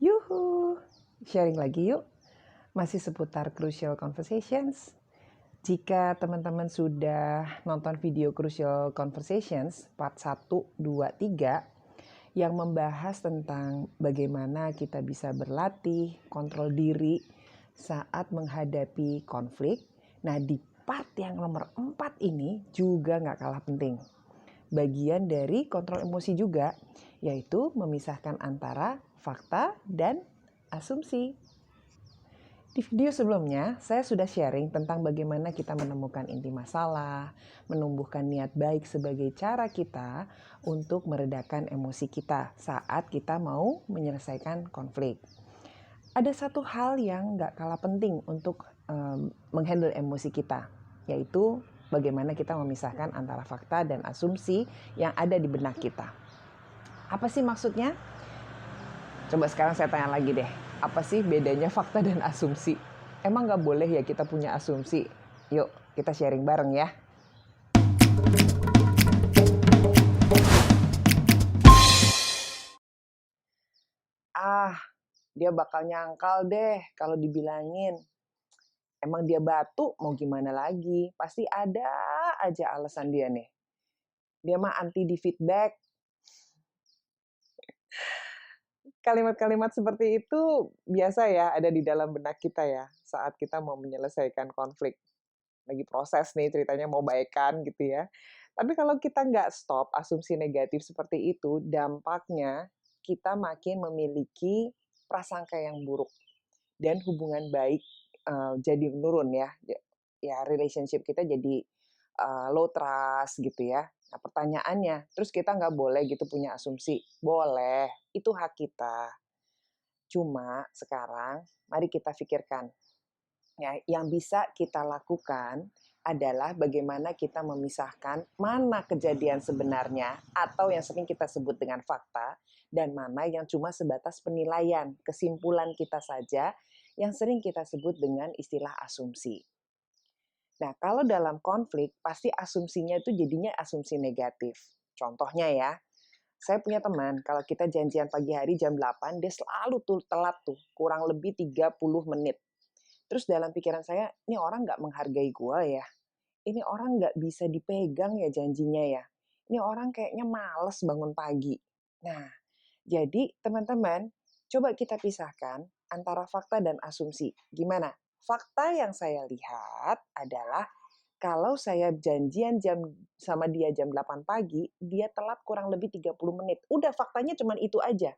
Yuhu, sharing lagi yuk. Masih seputar Crucial Conversations. Jika teman-teman sudah nonton video Crucial Conversations part 1, 2, 3 yang membahas tentang bagaimana kita bisa berlatih, kontrol diri saat menghadapi konflik. Nah, di part yang nomor 4 ini juga nggak kalah penting. Bagian dari kontrol emosi juga, yaitu memisahkan antara fakta dan asumsi. Di video sebelumnya, saya sudah sharing tentang bagaimana kita menemukan inti masalah, menumbuhkan niat baik sebagai cara kita untuk meredakan emosi kita saat kita mau menyelesaikan konflik. Ada satu hal yang nggak kalah penting untuk menghandle emosi kita, yaitu bagaimana kita memisahkan antara fakta dan asumsi yang ada di benak kita. Apa sih maksudnya? Coba sekarang saya tanya lagi deh, apa sih bedanya fakta dan asumsi? Emang nggak boleh ya kita punya asumsi? Yuk, kita sharing bareng ya. Dia bakal nyangkal deh kalau dibilangin. Emang dia batu, mau gimana lagi? Pasti ada aja alasan dia nih. Dia mah anti di feedback. Kalimat-kalimat seperti itu biasa ya ada di dalam benak kita ya saat kita mau menyelesaikan konflik. Lagi proses nih ceritanya mau baikan gitu ya. Tapi kalau kita nggak stop asumsi negatif seperti itu, dampaknya kita makin memiliki prasangka yang buruk dan hubungan baik jadi menurun ya. Ya relationship kita jadi low trust gitu ya. Nah pertanyaannya, terus kita nggak boleh gitu punya asumsi? Boleh, itu hak kita. Cuma sekarang mari kita pikirkan, ya, yang bisa kita lakukan adalah bagaimana kita memisahkan mana kejadian sebenarnya atau yang sering kita sebut dengan fakta dan mana yang cuma sebatas penilaian, kesimpulan kita saja yang sering kita sebut dengan istilah asumsi. Nah, kalau dalam konflik pasti asumsinya itu jadinya asumsi negatif. Contohnya ya, saya punya teman, kalau kita janjian pagi hari jam 8, dia selalu tuh telat tuh, kurang lebih 30 menit. Terus dalam pikiran saya, ini orang nggak menghargai gue ya. Ini orang nggak bisa dipegang ya janjinya ya. Ini orang kayaknya males bangun pagi. Nah, jadi teman-teman, coba kita pisahkan antara fakta dan asumsi. Gimana? Fakta yang saya lihat adalah kalau saya janjian sama dia jam 8 pagi, dia telat kurang lebih 30 menit. Udah faktanya cuma itu aja.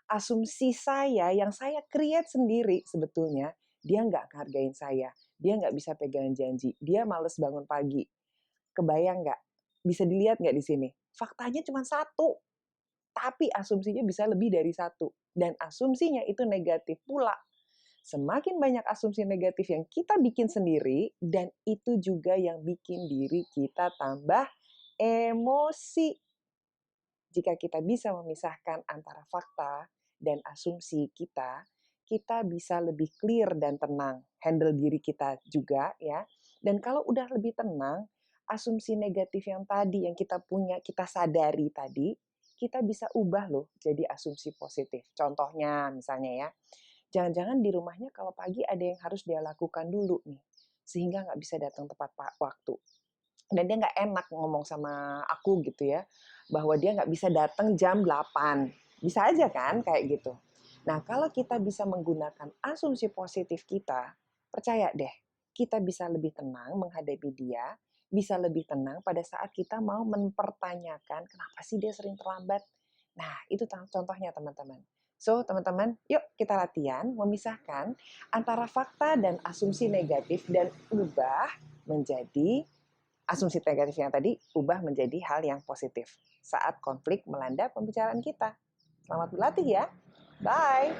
Asumsi saya yang saya create sendiri sebetulnya, dia nggak ngehargain saya. Dia nggak bisa pegang janji. Dia males bangun pagi. Kebayang nggak? Bisa dilihat nggak di sini? Faktanya cuma satu, tapi asumsinya bisa lebih dari satu. Dan asumsinya itu negatif pula. Semakin banyak asumsi negatif yang kita bikin sendiri, dan itu juga yang bikin diri kita tambah emosi. Jika kita bisa memisahkan antara fakta dan asumsi kita, kita bisa lebih clear dan tenang. Handle diri kita juga ya. Dan kalau udah lebih tenang, asumsi negatif yang tadi yang kita punya, kita sadari tadi, kita bisa ubah loh jadi asumsi positif. Contohnya misalnya ya, jangan-jangan di rumahnya kalau pagi ada yang harus dia lakukan dulu nih, sehingga nggak bisa datang tepat waktu. Dan dia nggak enak ngomong sama aku gitu ya, bahwa dia nggak bisa datang jam 8. Bisa aja kan kayak gitu. Nah kalau kita bisa menggunakan asumsi positif kita, percaya deh, kita bisa lebih tenang menghadapi dia, bisa lebih tenang pada saat kita mau mempertanyakan kenapa sih dia sering terlambat. Nah itu contohnya teman-teman. So, teman-teman, yuk kita latihan memisahkan antara fakta dan asumsi negatif dan ubah menjadi asumsi negatif yang tadi ubah menjadi hal yang positif saat konflik melanda pembicaraan kita. Selamat berlatih ya. Bye.